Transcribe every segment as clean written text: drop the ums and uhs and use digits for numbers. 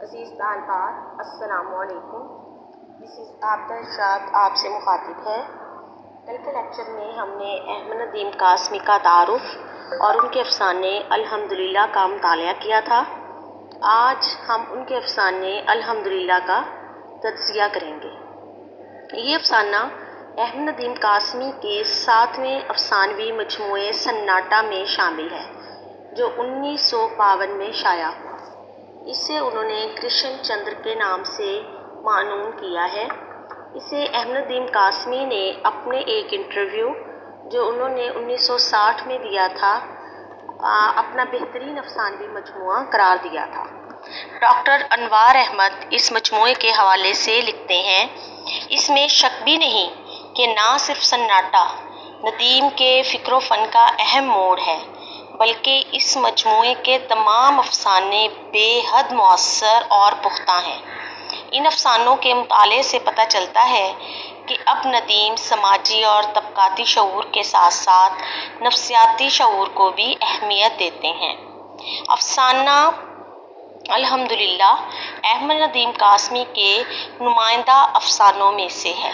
عزیز طالبات السلام علیکم۔ دس از عابدہ ارشاد آپ سے مخاطب ہے۔ کل کے لیکچر میں ہم نے احمد ندیم قاسمی کا تعارف اور ان کے افسانے الحمدللہ کا مطالعہ کیا تھا۔ آج ہم ان کے افسانے الحمدللہ کا تجزیہ کریں گے۔ یہ افسانہ احمد ندیم قاسمی کے 7ویں افسانوی مجموعے سناٹا میں شامل ہے، جو 1952 میں شائع ہوا۔ اسے انہوں نے کرشن چندر کے نام سے معنون کیا ہے۔ اسے احمد ندیم قاسمی نے اپنے ایک انٹرویو جو انہوں نے 1960 میں دیا تھا اپنا بہترین افسانوی مجموعہ قرار دیا تھا۔ ڈاکٹر انوار احمد اس مجموعے کے حوالے سے لکھتے ہیں، اس میں شک بھی نہیں کہ نہ صرف سناٹا ندیم کے فکر و فن کا اہم موڑ ہے، بلکہ اس مجموعے کے تمام افسانے بے حد مؤثر اور پختہ ہیں۔ ان افسانوں کے مطالعے سے پتہ چلتا ہے کہ اب ندیم سماجی اور طبقاتی شعور کے ساتھ ساتھ نفسیاتی شعور کو بھی اہمیت دیتے ہیں۔ افسانہ الحمدللہ احمد ندیم قاسمی کے نمائندہ افسانوں میں سے ہے،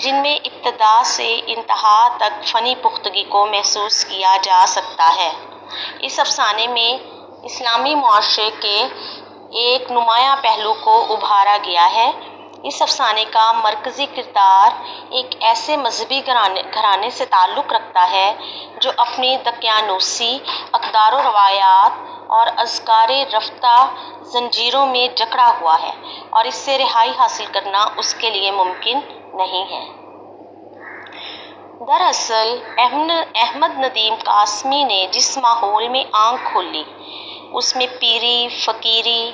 جن میں ابتدا سے انتہا تک فنی پختگی کو محسوس کیا جا سکتا ہے۔ اس افسانے میں اسلامی معاشرے کے ایک نمایاں پہلو کو ابھارا گیا ہے۔ اس افسانے کا مرکزی کردار ایک ایسے مذہبی گھرانے سے تعلق رکھتا ہے جو اپنی دقیانوسی، اقدار و روایات اور اذکار رفتہ زنجیروں میں جکڑا ہوا ہے، اور اس سے رہائی حاصل کرنا اس کے لیے ممکن نہیں ہے۔ دراصل احمد ندیم قاسمی نے جس ماحول میں آنکھ کھولی، اس میں پیری، فقیری،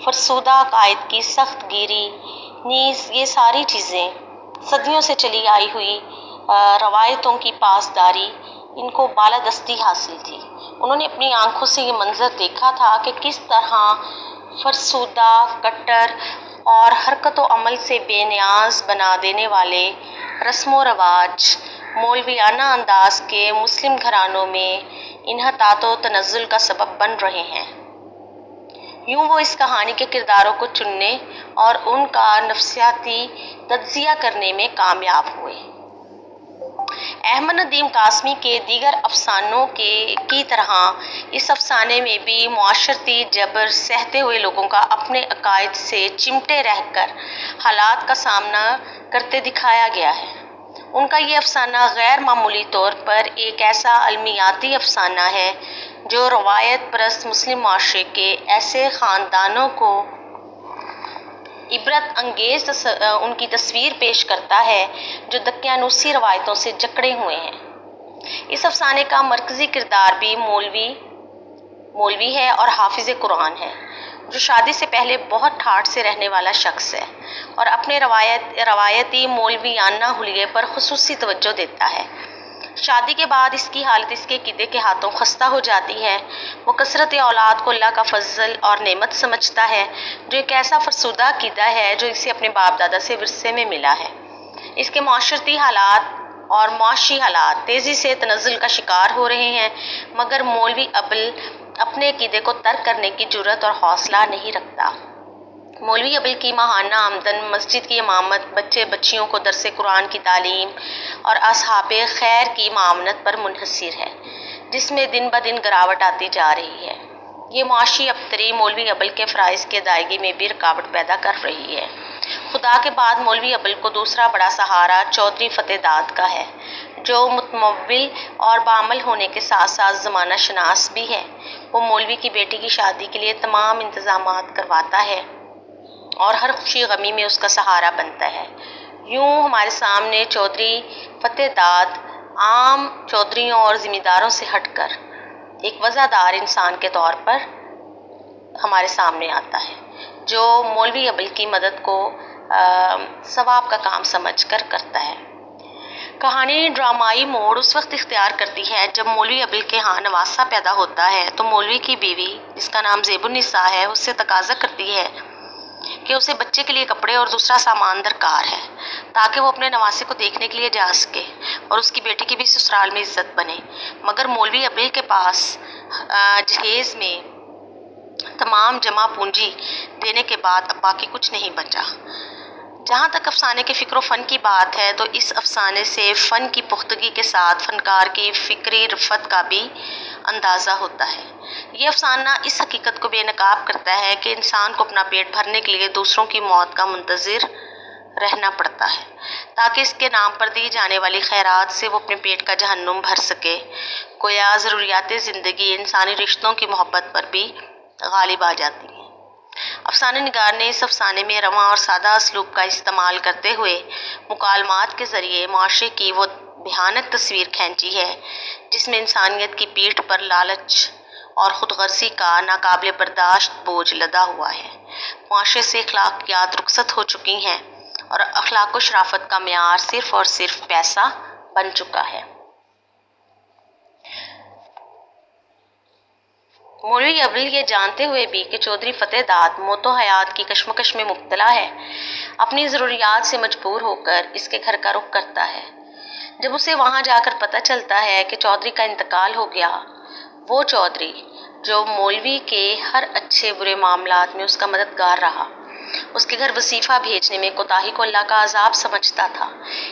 فرسودہ عقائد کی سخت گیری نیز یہ ساری چیزیں، صدیوں سے چلی آئی ہوئی روایتوں کی پاسداری، ان کو بالادستی حاصل تھی۔ انہوں نے اپنی آنکھوں سے یہ منظر دیکھا تھا کہ کس طرح فرسودہ، کٹر اور حرکت و عمل سے بے نیاز بنا دینے والے رسم و رواج مولویانہ انداز کے مسلم گھرانوں میں انحطاط و تنزل کا سبب بن رہے ہیں۔ یوں وہ اس کہانی کے کرداروں کو چننے اور ان کا نفسیاتی تجزیہ کرنے میں کامیاب ہوئے۔ احمد ندیم قاسمی کے دیگر افسانوں کی طرح اس افسانے میں بھی معاشرتی جبر سہتے ہوئے لوگوں کا اپنے عقائد سے چمٹے رہ کر حالات کا سامنا کرتے دکھایا گیا ہے۔ ان کا یہ افسانہ غیر معمولی طور پر ایک ایسا علمیاتی افسانہ ہے جو روایت پرست مسلم معاشرے کے ایسے خاندانوں کو عبرت انگیز ان کی تصویر پیش کرتا ہے جو دقیانوسی روایتوں سے جکڑے ہوئے ہیں۔ اس افسانے کا مرکزی کردار بھی مولوی ہے اور حافظ قرآن ہے، جو شادی سے پہلے بہت ٹھاٹھ سے رہنے والا شخص ہے اور اپنے روایتی مولویانہ حلیے پر خصوصی توجہ دیتا ہے۔ شادی کے بعد اس کی حالت اس کے عقیدے کے ہاتھوں خستہ ہو جاتی ہے۔ وہ کثرت اولاد کو اللہ کا فضل اور نعمت سمجھتا ہے، جو ایک ایسا فرسودہ عقیدہ ہے جو اسے اپنے باپ دادا سے ورثے میں ملا ہے۔ اس کے معاشرتی حالات اور معاشی حالات تیزی سے تنزل کا شکار ہو رہے ہیں، مگر مولوی ابل اپنے عقیدے کو ترک کرنے کی جرأت اور حوصلہ نہیں رکھتا۔ مولوی ابل کی ماہانہ آمدن مسجد کی امامت، بچے بچیوں کو درس قرآن کی تعلیم اور اصحاب خیر کی معاونت پر منحصر ہے، جس میں دن بدن گراوٹ آتی جا رہی ہے۔ یہ معاشی ابتری مولوی ابل کے فرائض کی ادائیگی میں بھی رکاوٹ پیدا کر رہی ہے۔ خدا کے بعد مولوی ابل کو دوسرا بڑا سہارا چودھری فتح داد کا ہے، جو متمول اور بعمل ہونے کے ساتھ ساتھ زمانہ شناس بھی ہے۔ وہ مولوی کی بیٹی کی شادی کے لیے تمام انتظامات کرواتا ہے اور ہر خوشی غمی میں اس کا سہارا بنتا ہے۔ یوں ہمارے سامنے چودھری فتح داد عام چودھریوں اور زمینداروں سے ہٹ کر ایک وفادار انسان کے طور پر ہمارے سامنے آتا ہے، جو مولوی ابل کی مدد کو ثواب کا کام سمجھ کر کرتا ہے۔ کہانی ڈرامائی موڑ اس وقت اختیار کرتی ہے جب مولوی ابل کے ہاں نواسہ پیدا ہوتا ہے تو مولوی کی بیوی، جس کا نام زیب النساء ہے، اس سے تقاضا کرتی ہے کہ اسے بچے کے لیے کپڑے اور دوسرا سامان درکار ہے تاکہ وہ اپنے نواسے کو دیکھنے کے لیے جا سکے اور اس کی بیٹی کی بھی سسرال میں عزت بنے۔ مگر مولوی ابل کے پاس جہیز میں تمام جمع پونجی دینے کے بعد اب باقی کچھ نہیں بچا۔ جہاں تک افسانے کے فکر و فن کی بات ہے تو اس افسانے سے فن کی پختگی کے ساتھ فنکار کی فکری رفت کا بھی اندازہ ہوتا ہے۔ یہ افسانہ اس حقیقت کو بے نقاب کرتا ہے کہ انسان کو اپنا پیٹ بھرنے کے لیے دوسروں کی موت کا منتظر رہنا پڑتا ہے تاکہ اس کے نام پر دی جانے والی خیرات سے وہ اپنے پیٹ کا جہنم بھر سکے۔ گویا ضروریات زندگی انسانی رشتوں کی محبت پر بھی غالب آ جاتی ہیں۔ افسانہ نگار نے اس افسانے میں رواں اور سادہ اسلوب کا استعمال کرتے ہوئے مکالمات کے ذریعے معاشرے کی وہ بھیانک تصویر کھینچی ہے جس میں انسانیت کی پیٹھ پر لالچ اور خود غرضی کا ناقابل برداشت بوجھ لدا ہوا ہے۔ معاشرے سے اخلاقیات رخصت ہو چکی ہیں اور اخلاق و شرافت کا معیار صرف اور صرف پیسہ بن چکا ہے۔ مولوی ابل یہ جانتے ہوئے بھی کہ چودھری فتح داد موت و حیات کی کشمکش میں مبتلا ہے، اپنی ضروریات سے مجبور ہو کر اس کے گھر کا رخ کرتا ہے۔ جب اسے وہاں جا کر پتہ چلتا ہے کہ چودھری کا انتقال ہو گیا، وہ چودھری جو مولوی کے ہر اچھے برے معاملات میں اس کا مددگار رہا، اس کے گھر وظیفہ بھیجنے میں کوتاہی کو اللہ کا عذاب سمجھتا تھا،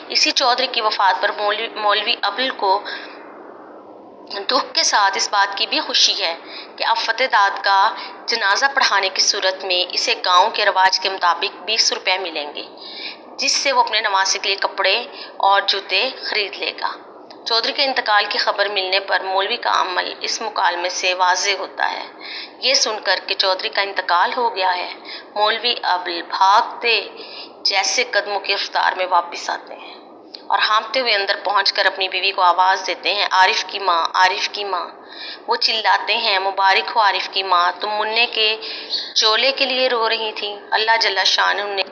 اسی چودھری کی وفات پر مولوی ابل کو دکھ کے ساتھ اس بات کی بھی خوشی ہے کہ اب فتح داد کا جنازہ پڑھانے کی صورت میں اسے گاؤں کے رواج کے مطابق 20 روپے ملیں گے، جس سے وہ اپنے نواسے کے لیے کپڑے اور جوتے خرید لے گا۔ چودھری کے انتقال کی خبر ملنے پر مولوی کا عمل اس مکالمے سے واضح ہوتا ہے۔ یہ سن کر کہ چودھری کا انتقال ہو گیا ہے، مولوی ابل بھاگتے جیسے قدموں کی رفتار میں واپس آتے ہیں اور ہانپتے ہوئے اندر پہنچ کر اپنی بیوی کو آواز دیتے ہیں، عارف کی ماں، عارف کی ماں۔ وہ چلاتے ہیں، مبارک ہو عارف کی ماں، تم منع کے چولے کے لیے رو رہی تھی۔ اللہ جل شانہ نے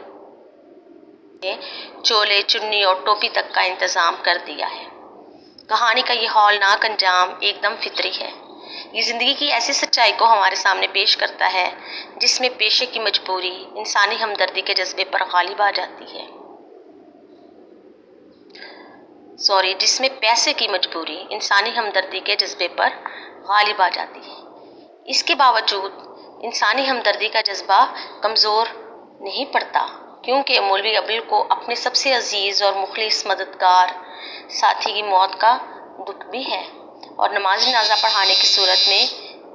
چولے، چنی اور ٹوپی تک کا انتظام کر دیا ہے۔ کہانی کا یہ ہولناک انجام ایک دم فطری ہے۔ یہ زندگی کی ایسی سچائی کو ہمارے سامنے پیش کرتا ہے جس میں پیشے کی مجبوری انسانی ہمدردی کے جذبے پر غالب آ جاتی ہے۔ جس میں پیسے کی مجبوری انسانی ہمدردی کے جذبے پر غالب آ جاتی ہے۔ اس کے باوجود انسانی ہمدردی کا جذبہ کمزور نہیں پڑتا، کیونکہ مولوی ابل کو اپنے سب سے عزیز اور مخلص مددگار ساتھی کی موت کا دکھ بھی ہے اور نماز جنازہ پڑھانے کی صورت میں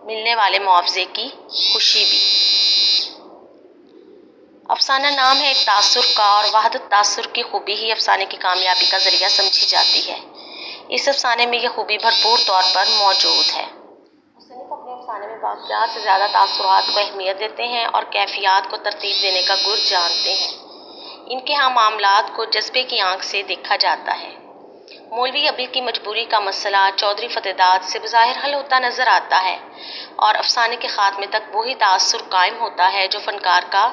ملنے والے معاوضے کی خوشی بھی۔ افسانہ نام ہے ایک تاثر کا اور وحدت تاثر کی خوبی ہی افسانے کی کامیابی کا ذریعہ سمجھی جاتی ہے۔ اس افسانے میں یہ خوبی بھرپور طور پر موجود ہے۔ مصنف اپنے افسانے میں واقعات سے زیادہ تاثرات کو اہمیت دیتے ہیں اور کیفیات کو ترتیب دینے کا گر جانتے ہیں۔ ان کے ہاں معاملات کو جذبے کی آنکھ سے دیکھا جاتا ہے۔ مولوی ابل کی مجبوری کا مسئلہ چودھری فتح داد سے بظاہر حل ہوتا نظر آتا ہے اور افسانے کے خاتمے تک وہی تاثر قائم ہوتا ہے جو فنکار کا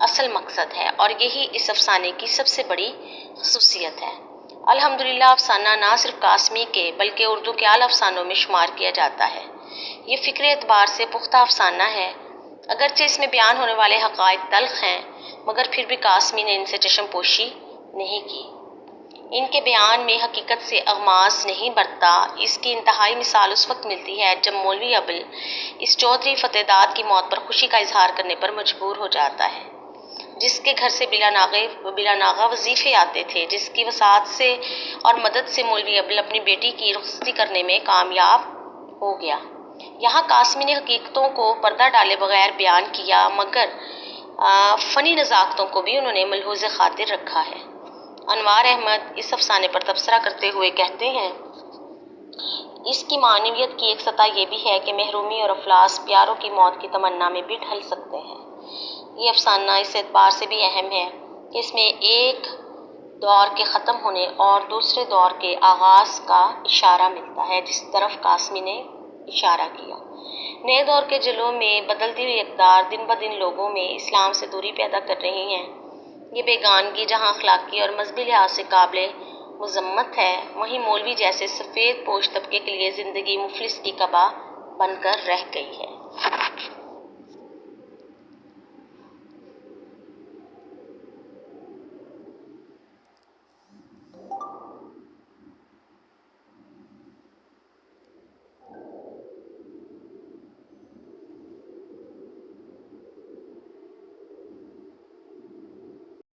اصل مقصد ہے، اور یہی اس افسانے کی سب سے بڑی خصوصیت ہے۔ الحمدللہ افسانہ نہ صرف قاسمی کے بلکہ اردو کے اعلیٰ افسانوں میں شمار کیا جاتا ہے۔ یہ فکری اعتبار سے پختہ افسانہ ہے، اگرچہ اس میں بیان ہونے والے حقائق تلخ ہیں، مگر پھر بھی قاسمی نے ان سے چشم پوشی نہیں کی، ان کے بیان میں حقیقت سے اغماض نہیں برتا۔ اس کی انتہائی مثال اس وقت ملتی ہے جب مولوی ابل اس چودھری فتح داد کی موت پر خوشی کا اظہار کرنے پر مجبور ہو جاتا ہے، جس کے گھر سے بلا ناغہ وظیفے آتے تھے، جس کی وساطت سے اور مدد سے مولوی ابل اپنی بیٹی کی رخصتی کرنے میں کامیاب ہو گیا۔ یہاں قاسمی نے حقیقتوں کو پردہ ڈالے بغیر بیان کیا، مگر فنی نزاکتوں کو بھی انہوں نے ملحوظ خاطر رکھا ہے۔ انوار احمد اس افسانے پر تبصرہ کرتے ہوئے کہتے ہیں، اس کی معنویت کی ایک سطح یہ بھی ہے کہ محرومی اور افلاس پیاروں کی موت کی تمنا میں بھی ڈھل سکتے ہیں۔ یہ افسانہ اس اعتبار سے بھی اہم ہے کہ اس میں ایک دور کے ختم ہونے اور دوسرے دور کے آغاز کا اشارہ ملتا ہے، جس طرف قاسمی نے اشارہ کیا۔ نئے دور کے جلووں میں بدلتی ہوئی اقدار دن بدن لوگوں میں اسلام سے دوری پیدا کر رہی ہیں۔ یہ بیگانگی جہاں اخلاقی اور مذہبی لحاظ سے قابل مذمت ہے، وہیں مولوی جیسے سفید پوش طبقے کے لیے زندگی مفلس کی قبا بن کر رہ گئی ہے۔